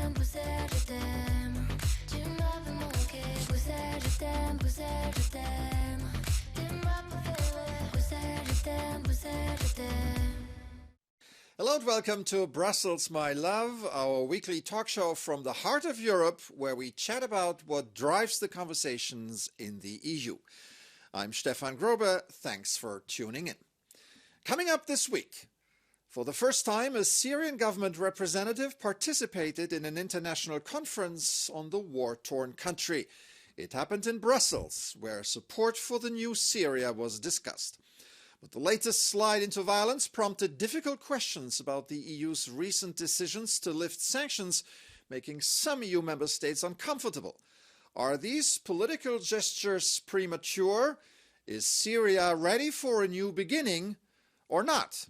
t'aime, Bruxelles, je t'aime. Tu m'as fait manquer, Bruxelles, je t'aime, Bruxelles, je t'aime. T'es ma préférée, Bruxelles, je t'aime, Bruxelles, je t'aime. Hello and welcome to Brussels, my love, our weekly talk show from the heart of Europe, where we chat about what drives the conversations in the EU. I'm Stefan Grobe. Thanks for tuning in. Coming up this week, for the first time, a Syrian government representative participated in an international conference on the war-torn country. It happened in Brussels, where support for the new Syria was discussed. But the latest slide into violence prompted difficult questions about the EU's recent decisions to lift sanctions, making some EU member states uncomfortable. Are these political gestures premature? Is Syria ready for a new beginning or not?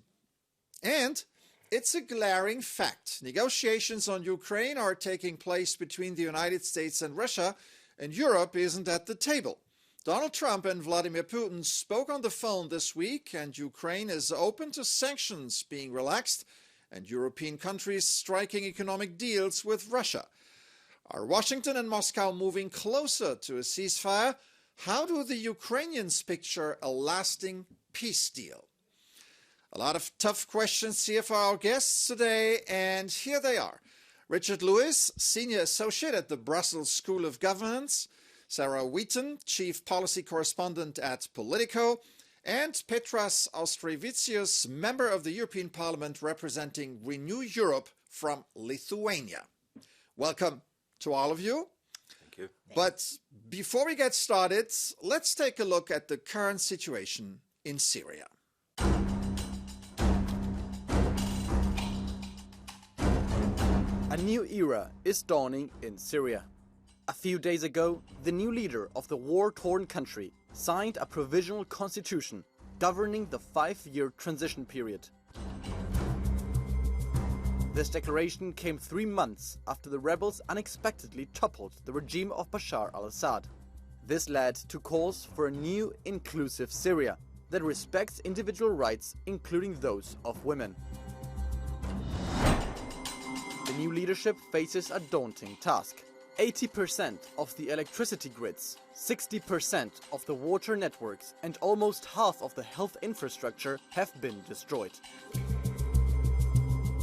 And it's a glaring fact. Negotiations on Ukraine are taking place between the United States and Russia, and Europe isn't at the table. Donald Trump and Vladimir Putin spoke on the phone this week, and Ukraine is open to sanctions being relaxed and European countries striking economic deals with Russia. Are Washington and Moscow moving closer to a ceasefire? How do the Ukrainians picture a lasting peace deal? A lot of tough questions here for our guests today, and here they are. Richard Lewis, Senior Associate at the Brussels School of Governance, Sarah Wheaton, Chief Policy Correspondent at Politico, and Petras Austrevicius, Member of the European Parliament representing Renew Europe from Lithuania. Welcome to all of you. Thank you. But before we get started, let's take a look at the current situation in Syria. A new era is dawning in Syria. A few days ago, the new leader of the war-torn country signed a provisional constitution governing the 5-year transition period. This declaration came 3 months after the rebels unexpectedly toppled the regime of Bashar al-Assad. This led to calls for a new, inclusive Syria that respects individual rights, including those of women. The new leadership faces a daunting task. 80% of the electricity grids, 60% of the water networks, and almost half of the health infrastructure have been destroyed.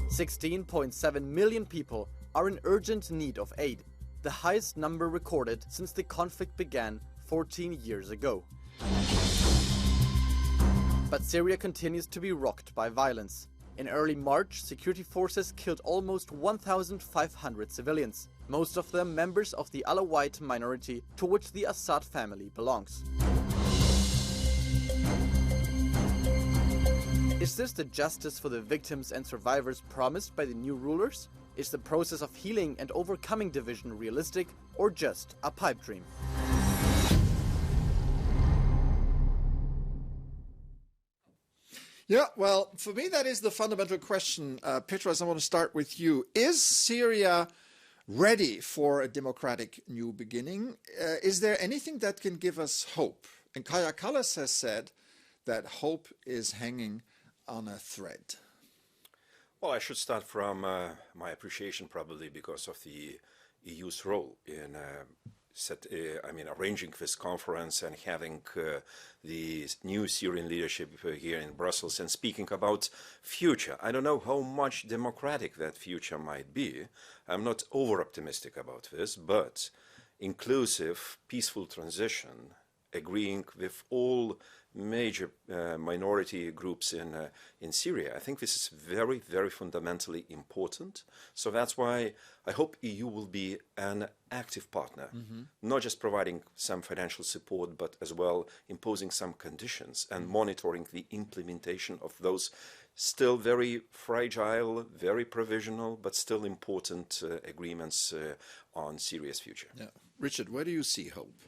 16.7 million people are in urgent need of aid, the highest number recorded since the conflict began 14 years ago. But Syria continues to be rocked by violence. In early March, security forces killed almost 1,500 civilians, most of them members of the Alawite minority to which the Assad family belongs. Is this the justice for the victims and survivors promised by the new rulers? Is the process of healing and overcoming division realistic, or just a pipe dream? Yeah, well, for me, that is the fundamental question. Petras, I want to start with you. Is Syria ready for a democratic new beginning? Is there anything that can give us hope? And Kaja Kallas has said that hope is hanging on a thread. Well, I should start from my appreciation, probably because of the EU's role in arranging this conference and having the new Syrian leadership here in Brussels and speaking about future. I don't know how much democratic that future might be. I'm not over-optimistic about this, but inclusive, peaceful transition, agreeing with all major minority groups in Syria. I think this is very, very fundamentally important. So that's why I hope EU will be an active partner, not just providing some financial support, but as well imposing some conditions and monitoring the implementation of those still very fragile, very provisional, but still important agreements on Syria's future. Yeah. Richard, where do you see hope?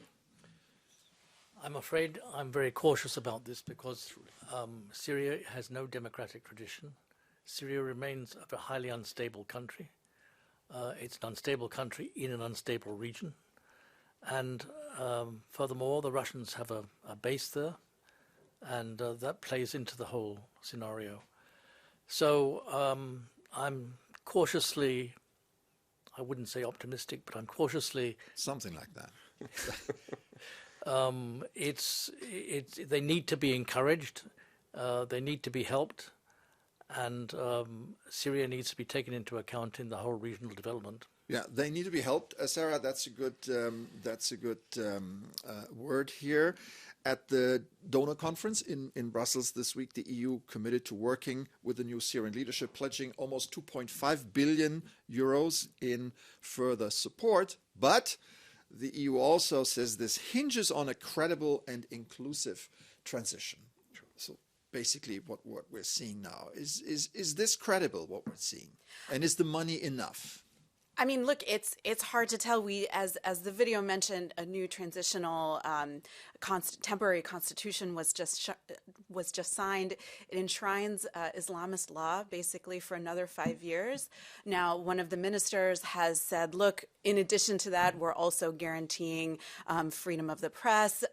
I'm afraid I'm very cautious about this because Syria has no democratic tradition. Syria remains a highly unstable country. It's an unstable country in an unstable region. And furthermore, the Russians have a base there, and that plays into the whole scenario. So I'm cautiously I wouldn't say optimistic, but I'm cautiously. Something like that. They need to be encouraged. They need to be helped, and Syria needs to be taken into account in the whole regional development. Yeah, they need to be helped. Sarah, that's a good word here. At the donor conference in Brussels this week, the EU committed to working with the new Syrian leadership, pledging almost 2.5 billion euros in further support. But the EU also says this hinges on a credible and inclusive transition. So basically what we're seeing now is this credible, what we're seeing? And is the money enough? I mean, look, it's hard to tell. We, as the video mentioned, a new transitional temporary constitution was just signed. It enshrines Islamist law basically for another 5 years. Now, one of the ministers has said, look, in addition to that, we're also guaranteeing freedom of the press,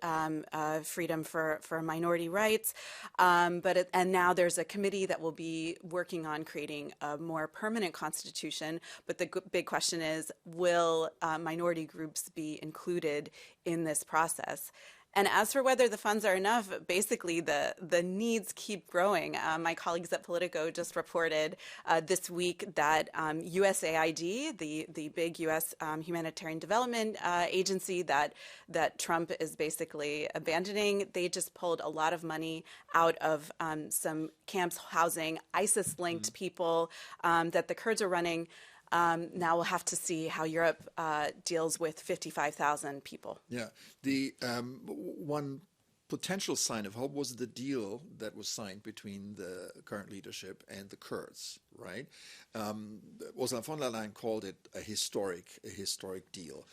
freedom for minority rights. And now there's a committee that will be working on creating a more permanent constitution. But the big question is, will minority groups be included in this process? And as for whether the funds are enough, basically the needs keep growing. My colleagues at Politico just reported this week that USAID, the big U.S. humanitarian development agency that Trump is basically abandoning, they just pulled a lot of money out of some camps housing ISIS-linked people that the Kurds are running. Now we'll have to see how Europe deals with 55,000 people. Yeah, the one potential sign of hope was the deal that was signed between the current leadership and the Kurds, right? Ursula von der Leyen called it a historic deal.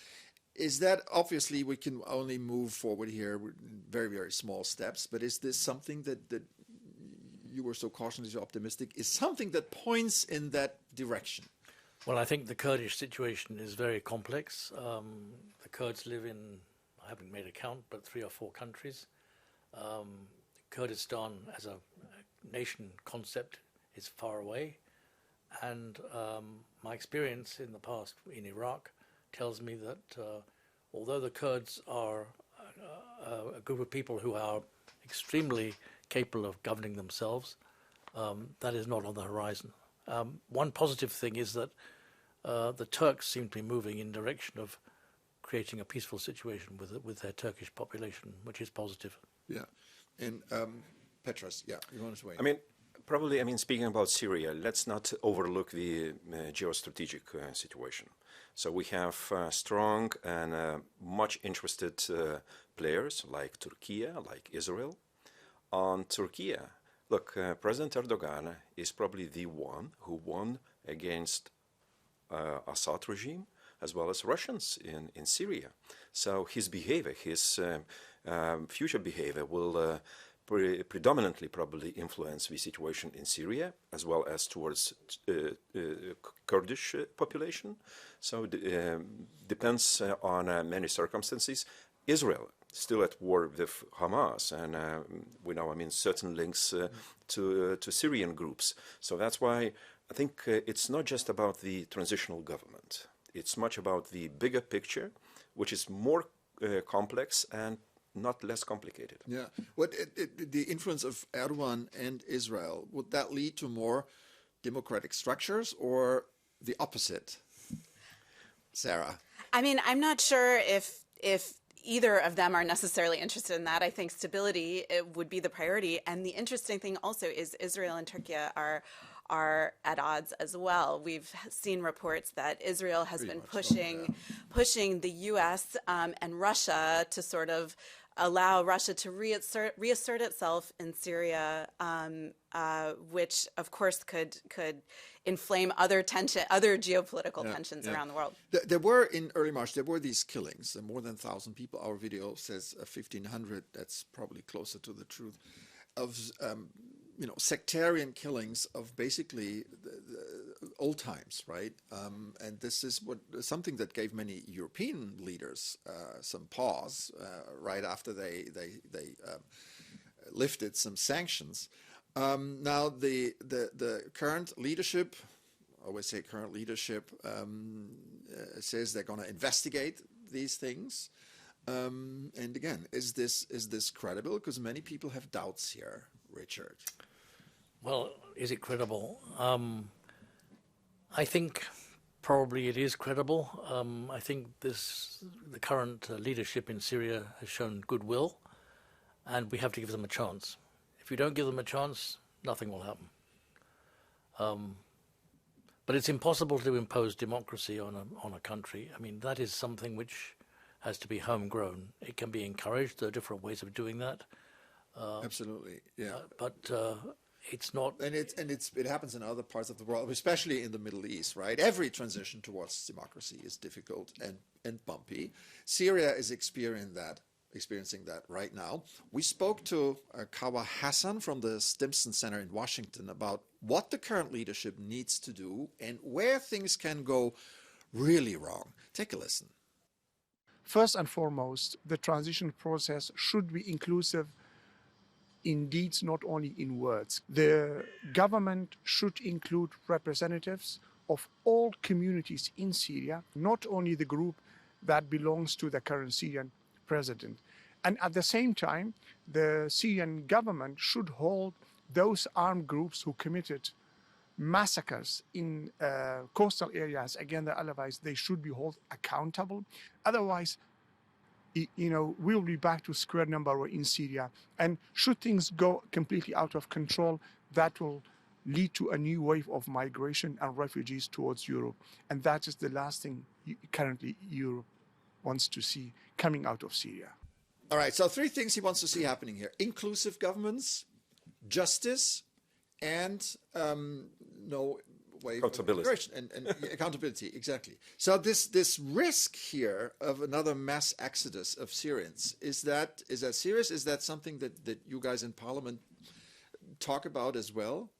Is that, obviously we can only move forward here with very, very small steps, but is this something that you were so cautiously optimistic, is something that points in that direction? Well, I think the Kurdish situation is very complex. The Kurds live in, I haven't made a count, but 3 or 4 countries. Kurdistan as a nation concept is far away. And my experience in the past in Iraq tells me that although the Kurds are a group of people who are extremely capable of governing themselves, that is not on the horizon. One positive thing is that the Turks seem to be moving in direction of creating a peaceful situation with their Turkish population, which is positive. Yeah, and Petros, yeah, you want to weigh? Speaking about Syria, let's not overlook the geostrategic situation. So we have strong and much interested players like Turkey, like Israel. On Turkey, look, President Erdogan is probably the one who won against Assad regime as well as Russians in Syria. So his behavior, his future behavior will predominantly probably influence the situation in Syria as well as towards Kurdish population. So depends on many circumstances. Israel still at war with Hamas, and we know, certain links to Syrian groups. So that's why I think it's not just about the transitional government. It's much about the bigger picture, which is more complex and not less complicated. Yeah. The influence of Erdogan and Israel, would that lead to more democratic structures or the opposite? Sarah? I'm not sure if either of them are necessarily interested in that. I think stability would be the priority. And the interesting thing also is Israel and Turkey are at odds as well. We've seen reports that Israel has been pushing the U.S. And Russia to sort of allow Russia to reassert itself in Syria, which of course could inflame other geopolitical tensions around the world. There were, in early March, there were these killings, more than 1,000 people. Our video says 1,500. That's probably closer to the truth. Of sectarian killings of basically the old times, right? And this is something that gave many European leaders some pause right after they lifted some sanctions. Now the current leadership, I always say current leadership, says they're going to investigate these things. And again, is this credible? Because many people have doubts here, Richard. Well, is it credible? I think probably it is credible. I think the current leadership in Syria has shown goodwill, and we have to give them a chance. If you don't give them a chance, nothing will happen. But it's impossible to impose democracy on a country. I mean, that is something which has to be homegrown. It can be encouraged. There are different ways of doing that. Absolutely, yeah. But it's not. And it happens in other parts of the world, especially in the Middle East, right? Every transition towards democracy is difficult and bumpy. Syria is experiencing that right now. We spoke to Kawa Hassan from the Stimson Center in Washington about what the current leadership needs to do and where things can go really wrong. Take a listen. First and foremost, the transition process should be inclusive in deeds, not only in words. The government should include representatives of all communities in Syria, not only the group that belongs to the current Syrian president. And at the same time, the Syrian government should hold those armed groups who committed massacres in coastal areas against the Alawites. They should be held accountable. Otherwise, we'll be back to square number in Syria. And should things go completely out of control, that will lead to a new wave of migration and refugees towards Europe. And that is the last thing currently Europe wants to see coming out of Syria. All right, so 3 things he wants to see happening here: inclusive governments, justice, and no way accountability. And accountability, exactly. So this risk here of another mass exodus of Syrians, is that serious? Is that something that you guys in Parliament talk about as well?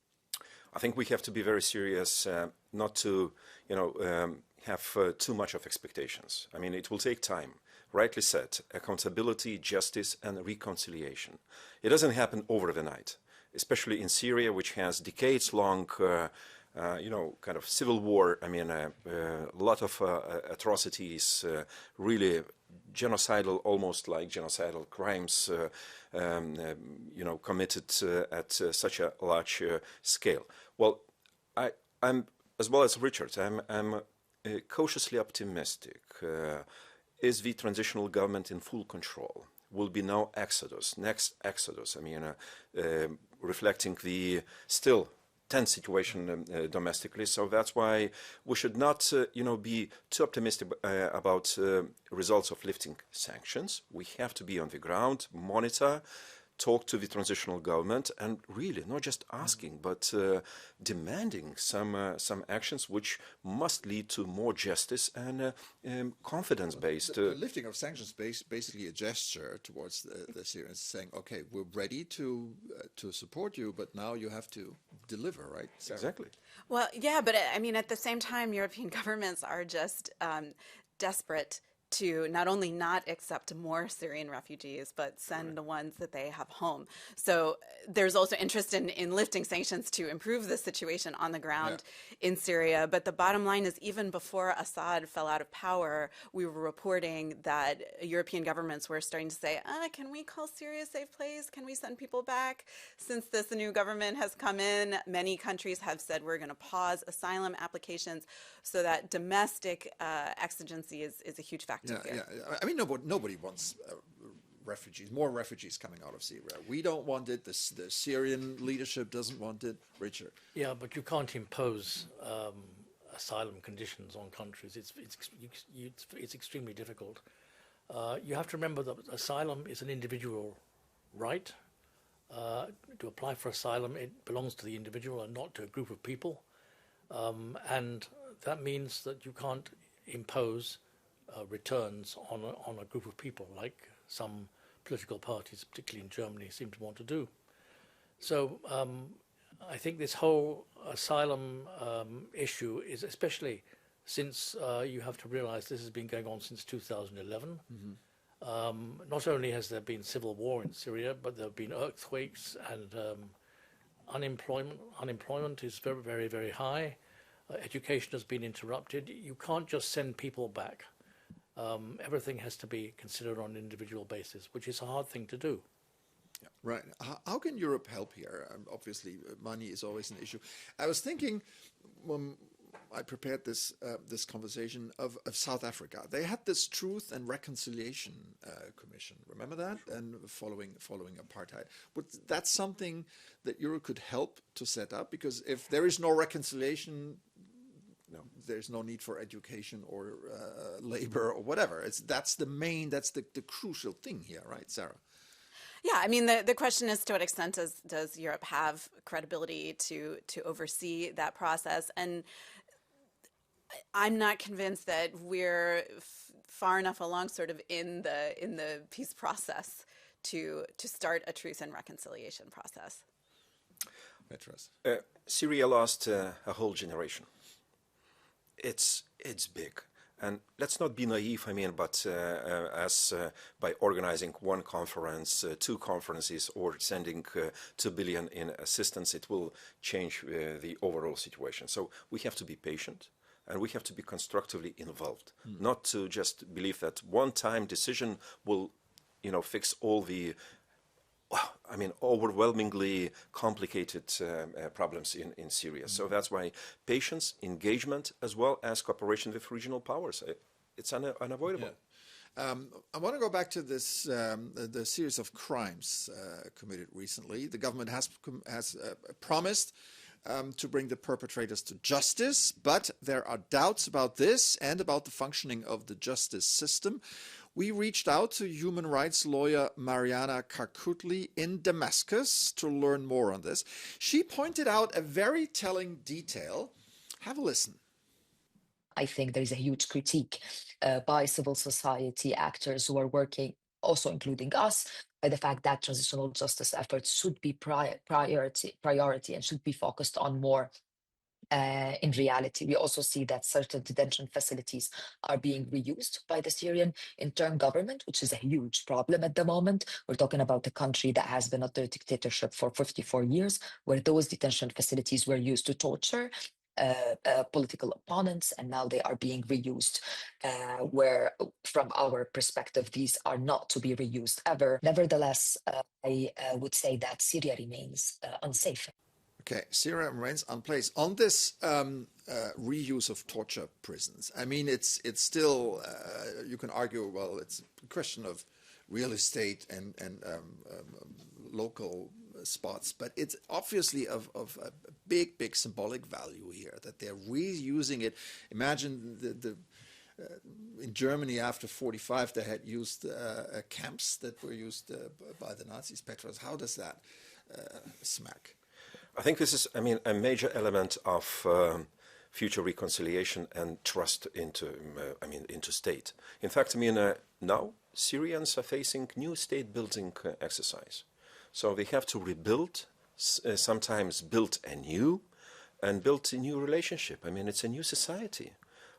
I think we have to be very serious, not to have too much of expectations. I mean, it will take time. Rightly said, accountability, justice, and reconciliation. It doesn't happen over the night, especially in Syria, which has decades-long, kind of civil war. I mean, a lot of atrocities, really genocidal, almost like genocidal crimes, committed at such a large scale. Well, I'm as well as Richard. I'm cautiously optimistic. Is the transitional government in full control? Will be no next exodus. I mean, reflecting the still tense situation domestically. So that's why we should not, be too optimistic about results of lifting sanctions. We have to be on the ground, monitor, talk to the transitional government, and really not just asking, but demanding some actions which must lead to more justice and confidence-based. The lifting of sanctions basically a gesture towards the Syrians, saying, "Okay, we're ready to support you, but now you have to deliver," right? Sarah? Exactly. Well, yeah, but I mean, at the same time, European governments are just desperate to not only not accept more Syrian refugees, but send the ones that they have home. So there's also interest in lifting sanctions to improve the situation on the ground in Syria. But the bottom line is, even before Assad fell out of power, we were reporting that European governments were starting to say, can we call Syria a safe place? Can we send people back? Since this new government has come in, many countries have said we're going to pause asylum applications, so that domestic exigency is a huge factor. Yeah. I mean, nobody wants more refugees coming out of Syria. We don't want it. The Syrian leadership doesn't want it. Richard. Yeah, but you can't impose asylum conditions on countries. It's extremely difficult. You have to remember that asylum is an individual right. To apply for asylum, it belongs to the individual and not to a group of people. And that means that you can't impose returns on a group of people, like some political parties, particularly in Germany, seem to want to do. So I think this whole asylum issue is, especially since you have to realize this has been going on since 2011. Mm-hmm. Not only has there been civil war in Syria, but there have been earthquakes, and unemployment is very, very, very high. Education has been interrupted. You can't just send people back. Everything has to be considered on an individual basis, which is a hard thing to do. Yeah, right. How can Europe help here? Obviously, money is always an issue. I was thinking when I prepared this conversation of South Africa. They had this Truth and Reconciliation Commission. Remember that? And following apartheid. But that's something that Europe could help to set up, because if there is no reconciliation, there's no need for education or labor or whatever. That's the crucial thing here, right, Sarah? Yeah, I mean, the question is, to what extent does Europe have credibility to oversee that process? And I'm not convinced that we're far enough along, sort of in the peace process to start a truth and reconciliation process. Petros. Syria lost a whole generation. It's big. And let's not be naive, but by organizing one conference, two conferences, or sending 2 billion in assistance, it will change the overall situation. So we have to be patient, and we have to be constructively involved, not to just believe that one-time decision will, fix all the overwhelmingly complicated problems in Syria. So that's why patience, engagement, as well as cooperation with regional powers, it's unavoidable. Yeah. I want to go back to this the series of crimes committed recently. The government has promised to bring the perpetrators to justice, but there are doubts about this and about the functioning of the justice system. We reached out to human rights lawyer Mariana Karkutli in Damascus to learn more on this. She pointed out a very telling detail. Have a listen. I think there is a huge critique by civil society actors who are working, also including us, by the fact that transitional justice efforts should be priority and should be focused on more. In reality, we also see that certain detention facilities are being reused by the Syrian interim government, which is a huge problem at the moment. We're talking about a country that has been under dictatorship for 54 years, where those detention facilities were used to torture political opponents, and now they are being reused, where from our perspective, these are not to be reused ever. Nevertheless, I would say that Syria remains unsafe. Okay, Syria remains unplaced. On this reuse of torture prisons, it's still, you can argue, well, it's a question of real estate and local spots, but it's obviously of a big symbolic value here, that they're reusing it. Imagine in Germany after 45, they had used camps that were used by the Nazis. Petros, how does that smack? I think this is, a major element of future reconciliation and trust into state. In fact, now Syrians are facing new state-building exercise. So they have to rebuild, sometimes build anew, and build a new relationship. It's a new society.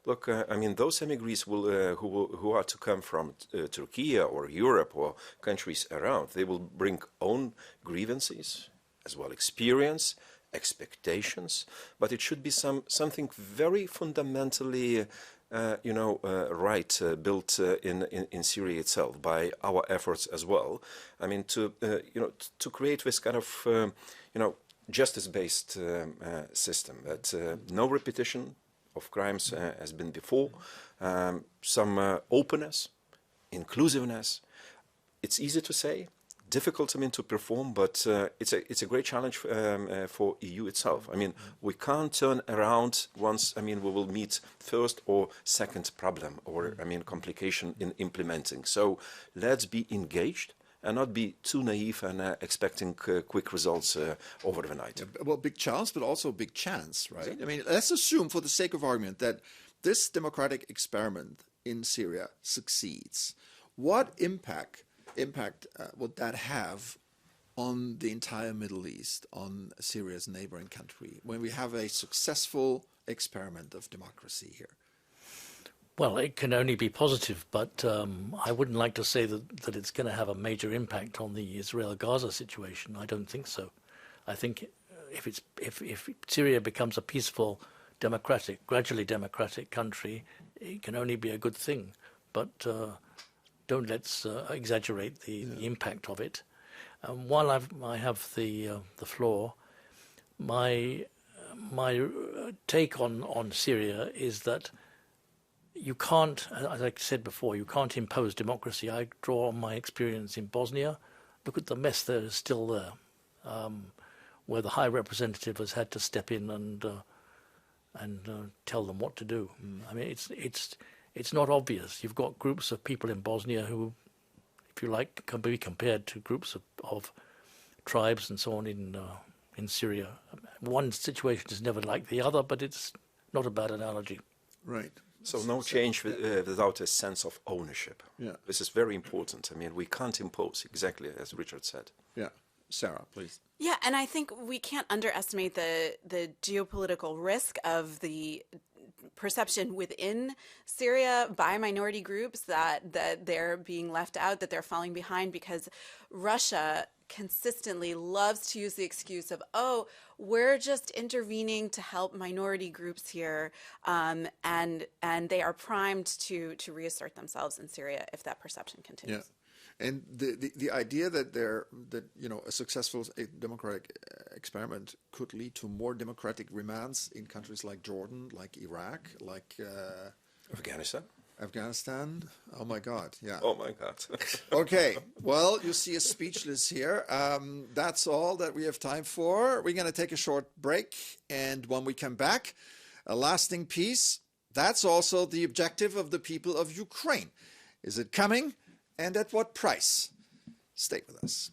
Look, those emigres who are to come from Turkey or Europe or countries around, they will bring own grievances, as well experience, expectations, but it should be something very fundamentally built in Syria itself by our efforts as well. To create this kind of justice-based system, that no repetition of crimes has been before, some openness, inclusiveness. It's easy to say, difficult to perform, but it's a great challenge for EU itself. We can't turn around once we will meet first or second problem or complication in implementing. So let's be engaged and not be too naive and expecting quick results over the night. Well, big chance, but also big chance, right? Exactly. Let's assume, for the sake of argument, that this democratic experiment in Syria succeeds. What impact would that have on the entire Middle East, on Syria's neighboring country, when we have a successful experiment of democracy here? Well, it can only be positive, but I wouldn't like to say that it's going to have a major impact on the Israel-Gaza situation. I don't think so. I think if Syria becomes a peaceful gradually democratic country, it can only be a good thing. But don't let's exaggerate the impact of it. While I have the floor, my take on Syria is that you can't, as I said before, you can't impose democracy. I draw on my experience in Bosnia. Look at the mess that is still there, where the High Representative has had to step in and tell them what to do. I mean, it's not obvious. You've got groups of people in Bosnia who, if you like, can be compared to groups of tribes and so on in Syria. One situation is never like the other, but it's not a bad analogy. Right. So no change without a sense of ownership. Yeah. This is very important. I mean, we can't impose, exactly as Richard said. Yeah. Sarah, please. Yeah, and I think we can't underestimate the geopolitical risk of the perception within Syria by minority groups that they're being left out, that they're falling behind, because Russia consistently loves to use the excuse of, oh, we're just intervening to help minority groups here, and they are primed to reassert themselves in Syria if that perception continues. Yeah. And the idea that a successful democratic experiment could lead to more democratic remands in countries like Jordan, like Iraq, like Afghanistan. Oh my God! Yeah. Oh my God. Okay. Well, you see us speechless here. That's all that we have time for. We're going to take a short break, and when we come back, a lasting peace. That's also the objective of the people of Ukraine. Is it coming? And at what price? Stay with us.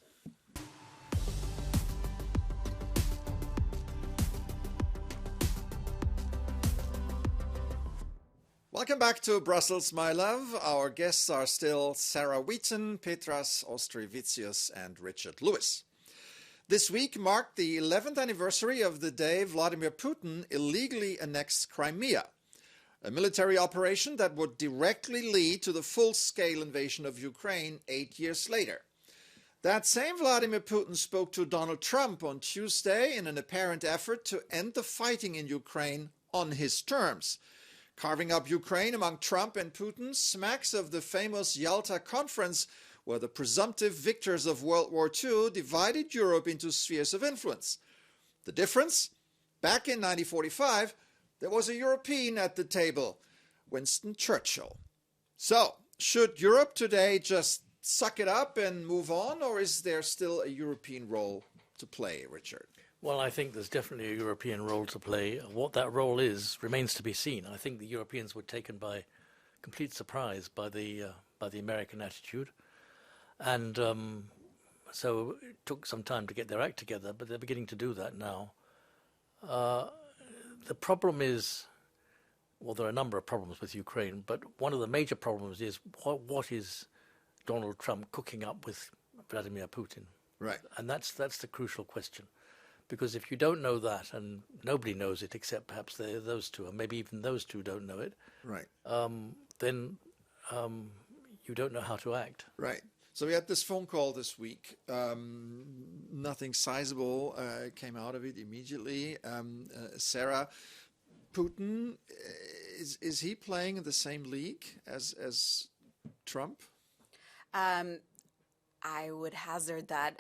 Welcome back to Brussels, my love. Our guests are still Sarah Wheaton, Petras Ostrevicius, and Richard Lewis. This week marked the 11th anniversary of the day Vladimir Putin illegally annexed Crimea, a military operation that would directly lead to the full-scale invasion of Ukraine 8 years later. That same Vladimir Putin spoke to Donald Trump on Tuesday in an apparent effort to end the fighting in Ukraine on his terms. Carving up Ukraine among Trump and Putin smacks of the famous Yalta Conference, where the presumptive victors of World War II divided Europe into spheres of influence. The difference? Back in 1945, there was a European at the table, Winston Churchill. So, should Europe today just suck it up and move on, or is there still a European role to play, Richard? Well, I think there's definitely a European role to play. What that role is remains to be seen. I think the Europeans were taken by complete surprise by the American attitude, and so it took some time to get their act together, but they're beginning to do that now. The problem is, well, there are a number of problems with Ukraine, but one of the major problems is what is Donald Trump cooking up with Vladimir Putin? Right. And that's the crucial question. Because if you don't know that, and nobody knows it except perhaps those two, and maybe even those two don't know it, right? Then you don't know how to act. Right. So we had this phone call this week. Nothing sizable came out of it immediately. Sarah, Putin, is he playing in the same league as Trump? I would hazard that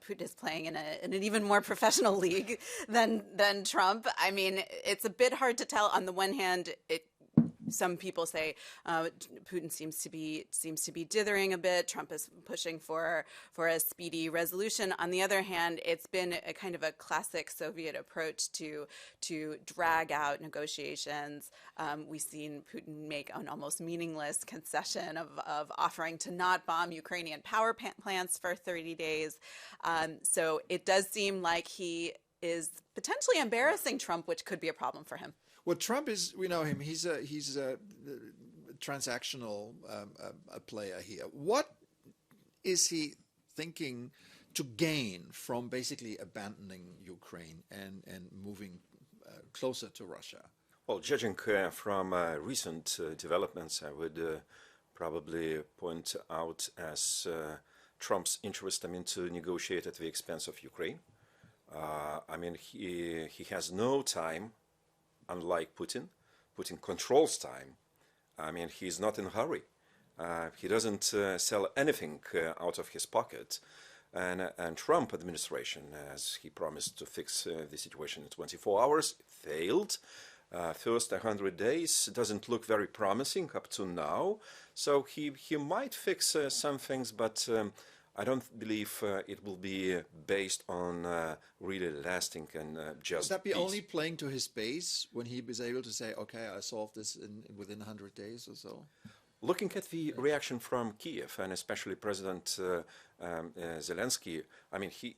Putin is playing in an even more professional league than Trump. I mean, it's a bit hard to tell. On the one hand, some people say Putin seems to be dithering a bit. Trump is pushing for a speedy resolution. On the other hand, it's been a kind of a classic Soviet approach to drag out negotiations. We've seen Putin make an almost meaningless concession of offering to not bomb Ukrainian power plants for 30 days. So it does seem like he is potentially embarrassing Trump, which could be a problem for him. Well, Trump is, we know him, he's a transactional player here. What is he thinking to gain from basically abandoning Ukraine and moving closer to Russia? Well, judging from recent developments, I would probably point out as Trump's interest, to negotiate at the expense of Ukraine. He has no time unlike Putin. Putin controls time. I mean, he's not in a hurry. He doesn't sell anything out of his pocket. And Trump administration, as he promised to fix the situation in 24 hours, failed. First 100 days doesn't look very promising up to now. So he might fix some things, but I don't believe it will be based on really lasting and just Would that be peace. only playing to his base when he was able to say, okay, I solved this within 100 days or so? Looking at the reaction from Kiev, and especially President Zelensky, I mean, he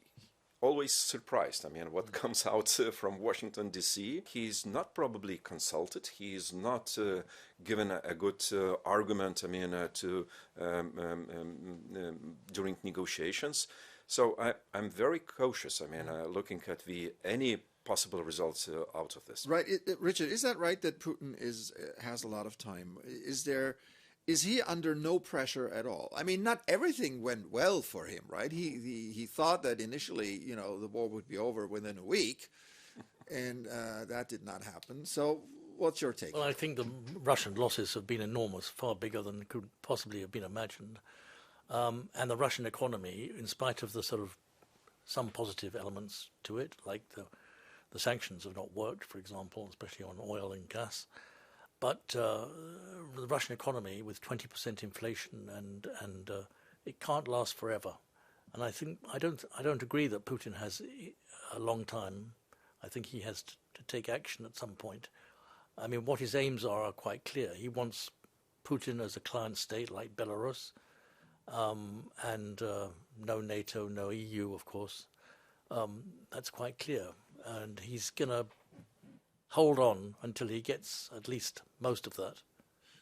always surprised. I mean, what comes out from Washington, D.C., he's not probably consulted. He's not given a good argument, I mean, during negotiations. So I'm very cautious, I mean, looking at any possible results out of this. Right. Richard, is that right that Putin has a lot of time? Is he under no pressure at all? I mean, not everything went well for him, right? He thought that initially, the war would be over within a week, and that did not happen. So what's your take? Well, I think the Russian losses have been enormous, far bigger than could possibly have been imagined. And the Russian economy, in spite of the sort of some positive elements to it, like the sanctions have not worked, for example, especially on oil and gas. But the Russian economy, with 20% inflation, and it can't last forever. And I don't agree that Putin has a long time. I think he has to take action at some point. I mean, what his aims are quite clear. He wants Putin as a client state like Belarus, and no NATO, no EU, of course. That's quite clear, and he's going to hold on until he gets at least most of that.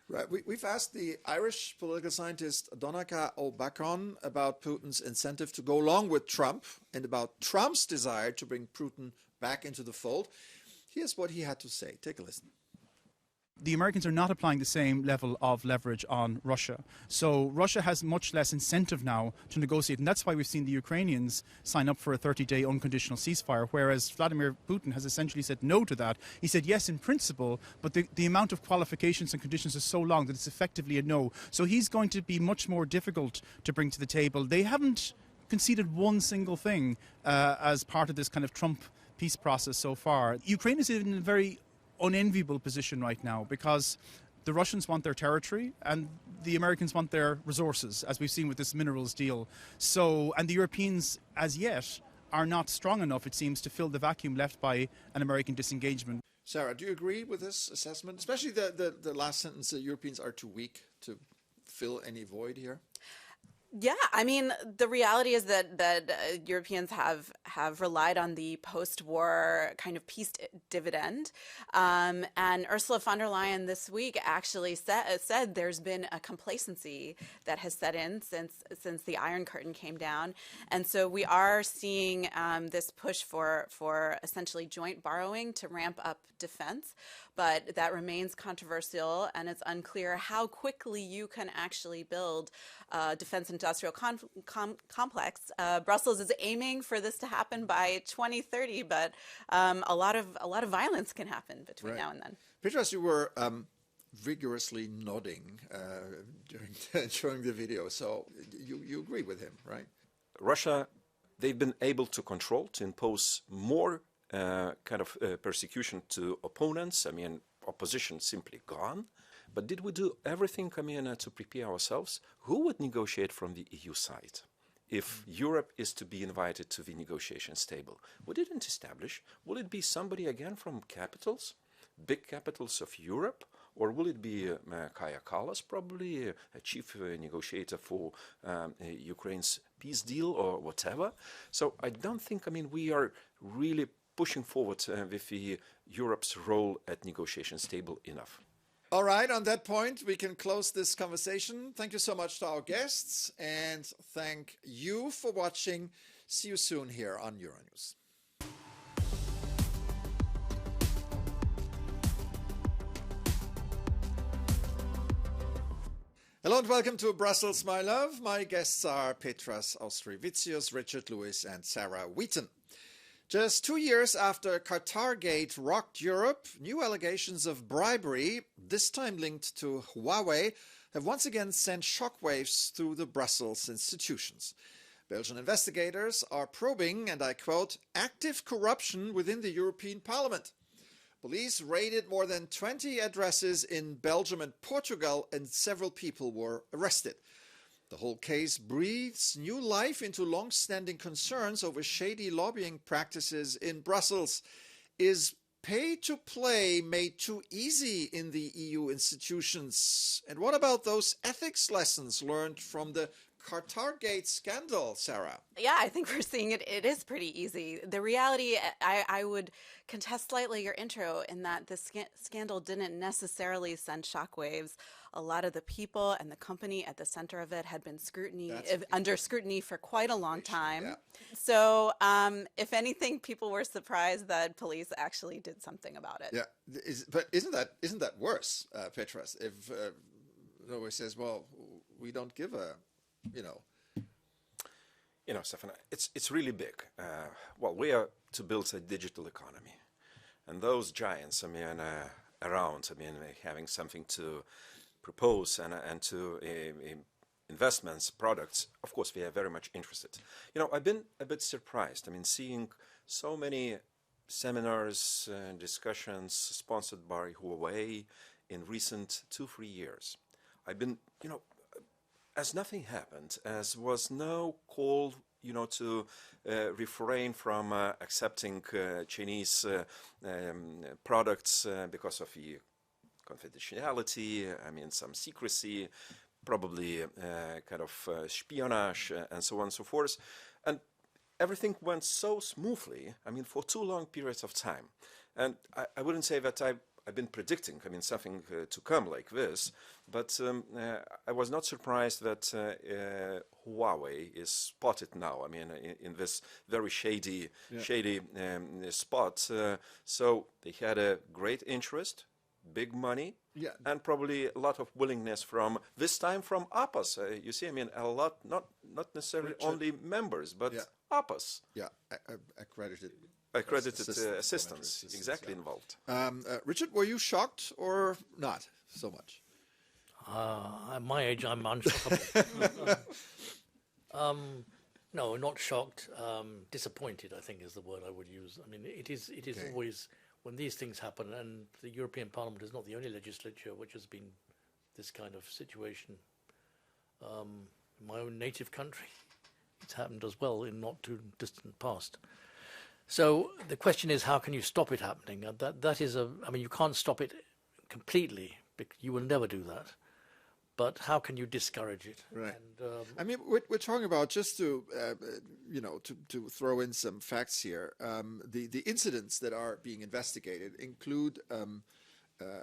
Right. We've asked the Irish political scientist Donncha O'Bacon about Putin's incentive to go along with Trump and about Trump's desire to bring Putin back into the fold. Here's what he had to say. Take a listen. The Americans are not applying the same level of leverage on Russia. So Russia has much less incentive now to negotiate. And that's why we've seen the Ukrainians sign up for a 30-day unconditional ceasefire, whereas Vladimir Putin has essentially said no to that. He said yes in principle, but the amount of qualifications and conditions is so long that it's effectively a no. So he's going to be much more difficult to bring to the table. They haven't conceded one single thing as part of this kind of Trump peace process so far. Ukraine is in a very unenviable position right now because the Russians want their territory and the Americans want their resources, as we've seen with this minerals deal. So, and the Europeans, as yet, are not strong enough, it seems, to fill the vacuum left by an American disengagement. Sarah, do you agree with this assessment? Especially the last sentence, the Europeans are too weak to fill any void here? Yeah, I mean, the reality is that Europeans have relied on the post-war kind of peace dividend, and Ursula von der Leyen this week actually said there's been a complacency that has set in since the Iron Curtain came down, and so we are seeing this push for essentially joint borrowing to ramp up defense. But that remains controversial, and it's unclear how quickly you can actually build a defense industrial complex. Brussels is aiming for this to happen by 2030, but a lot of violence can happen between now and then. Petras, you were vigorously nodding during the video, so you agree with him, right? Russia, they've been able to impose more kind of persecution to opponents. I mean, opposition simply gone. But did we do everything, I mean, to prepare ourselves? Who would negotiate from the EU side? If Europe is to be invited to the negotiations table, we didn't establish. Will it be somebody again from capitals, big capitals of Europe? Or will it be Kaja Kallas, probably a chief negotiator for Ukraine's peace deal or whatever? So I don't think, I mean, we are really pushing forward with Europe's role at negotiations table enough. All right, on that point, we can close this conversation. Thank you so much to our guests, and thank you for watching. See you soon here on Euronews. Hello and welcome to Brussels, my love. My guests are Petras Austrevicius, Richard Lewis, and Sarah Wheaton. Just 2 years after Qatargate rocked Europe, new allegations of bribery, this time linked to Huawei, have once again sent shockwaves through the Brussels institutions. Belgian investigators are probing, and I quote, active corruption within the European Parliament. Police raided more than 20 addresses in Belgium and Portugal, and several people were arrested. The whole case breathes new life into long-standing concerns over shady lobbying practices in Brussels. Is pay-to-play made too easy in the EU institutions? And what about those ethics lessons learned from the Qatargate scandal, Sarah? Yeah, I think we're seeing it. It is pretty easy. The reality, I would contest slightly your intro in that the scandal didn't necessarily send shockwaves. A lot of the people and the company at the center of it had been under scrutiny for quite a long time. Yeah. So, if anything, people were surprised that police actually did something about it. Yeah, but isn't that worse, Petras? If Norway says, "Well, we don't give a," Stefan, it's really big. Well, we are to build a digital economy, and those giants, around, having something to propose and to investments, products, of course, we are very much interested. I've been a bit surprised. Seeing so many seminars and discussions sponsored by Huawei in recent 2-3 years. I've been, as nothing happened, as was no call, to refrain from accepting Chinese products because of the confidentiality, some secrecy, probably kind of espionage, and so on and so forth. And everything went so smoothly, for too long periods of time. And I wouldn't say that I've been predicting, something to come like this, but I was not surprised that Huawei is spotted now, in this very shady spot. So they had a great interest, big money, and probably a lot of willingness from, this time from APAS. You see, a lot, not necessarily only members, but APAS. Yeah, accredited assistants exactly involved. Richard, were you shocked or not so much? At my age, I'm unshockable. No, not shocked. Disappointed, I think, is the word I would use. It is Okay. always, when these things happen, and the European Parliament is not the only legislature which has been this kind of situation. In my own native country, it's happened as well in not too distant past. So the question is, how can you stop it happening? That is you can't stop it completely, because you will never do that. But how can you discourage it? Right. And, we're talking about, just to to throw in some facts here. The incidents that are being investigated include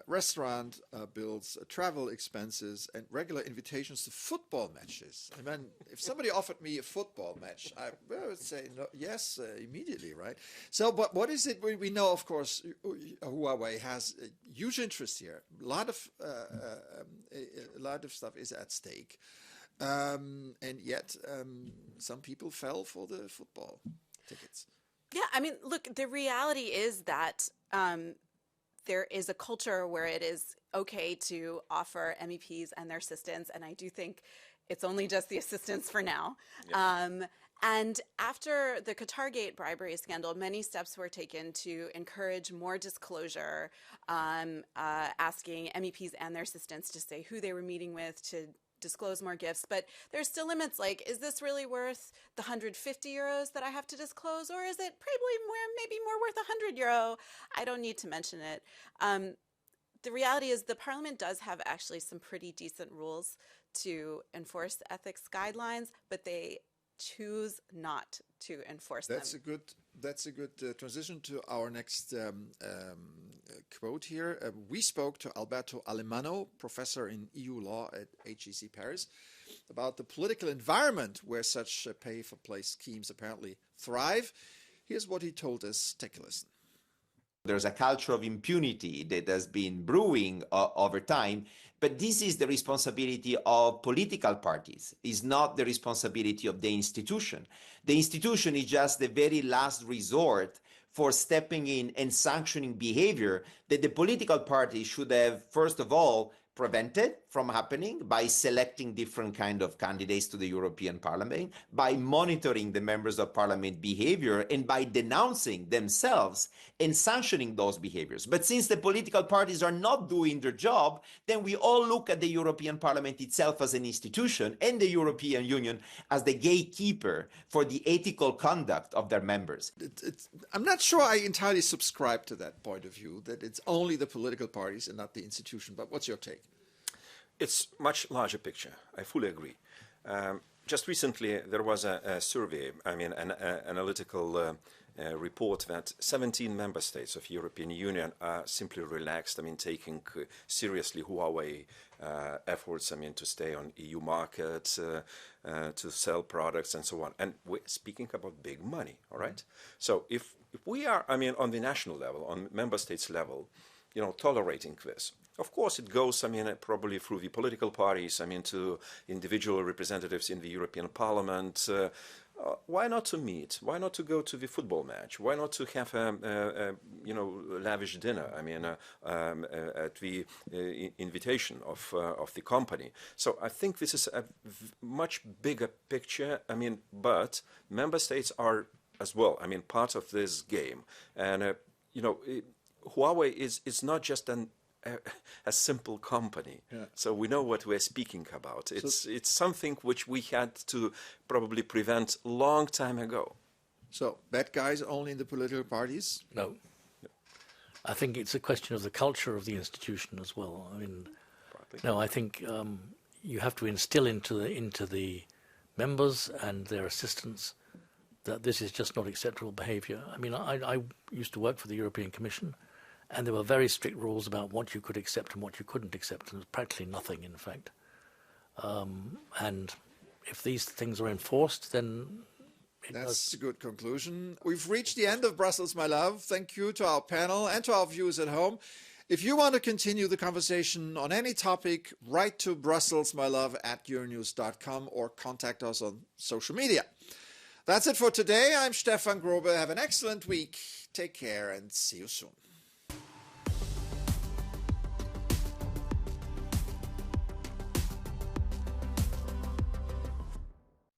restaurant bills, travel expenses, and regular invitations to football matches. If somebody offered me a football match, I would say no, yes, immediately, right? So, but what is it? We know, of course, Huawei has a huge interest here. A lot of stuff is at stake, and yet some people fell for the football tickets. Yeah, look, the reality is that there is a culture where it is okay to offer MEPs and their assistants, and I do think it's only just the assistants for now. Yeah. And after the Qatargate bribery scandal, many steps were taken to encourage more disclosure, asking MEPs and their assistants to say who they were meeting with, to disclose more gifts. But there's still limits, like, is this really worth the €150 that I have to disclose, or is it maybe more worth €100? I don't need to mention it. The reality is the Parliament does have actually some pretty decent rules to enforce ethics guidelines, but they choose not to enforce them. That's a good transition to our next quote here. We spoke to Alberto Alemano, professor in EU law at HEC Paris, about the political environment where such pay-for-play schemes apparently thrive. Here's what he told us. Take a listen. There's a culture of impunity that has been brewing over time, but this is the responsibility of political parties. It's not the responsibility of the institution. The institution is just the very last resort for stepping in and sanctioning behavior that the political parties should have, first of all, prevented from happening by selecting different kind of candidates to the European Parliament, by monitoring the members of parliament behavior, and by denouncing themselves and sanctioning those behaviors. But since the political parties are not doing their job, then we all look at the European Parliament itself as an institution and the European Union as the gatekeeper for the ethical conduct of their members. I'm not sure I entirely subscribe to that point of view, that it's only the political parties and not the institution, but what's your take? It's much larger picture. I fully agree. Just recently, there was a survey, an analytical report that 17 member states of European Union are simply relaxed, taking seriously Huawei efforts, to stay on EU markets, to sell products and so on. And we're speaking about big money, all right? So if we are, on the national level, on member states level, tolerating this. Of course, it goes, probably through the political parties, to individual representatives in the European Parliament. Why not to meet? Why not to go to the football match? Why not to have a lavish dinner? At the invitation of the company. So I think this is a much bigger picture. But member states are as well. Part of this game, and Huawei is not just a simple company. Yeah. So we know what we're speaking about. It's something which we had to probably prevent a long time ago. So bad guys only in the political parties? No. I think it's a question of the culture of the institution as well. I think you have to instill into the members and their assistants that this is just not acceptable behavior. I used to work for the European Commission, and there were very strict rules about what you could accept and what you couldn't accept, and there was practically nothing, in fact. And if these things are enforced, then that's a good conclusion. We've reached the end of Brussels, my love. Thank you to our panel and to our viewers at home. If you want to continue the conversation on any topic, write to brusselsmylove@euronews.com or contact us on social media. That's it for today. I'm Stefan Grobe. Have an excellent week. Take care and see you soon.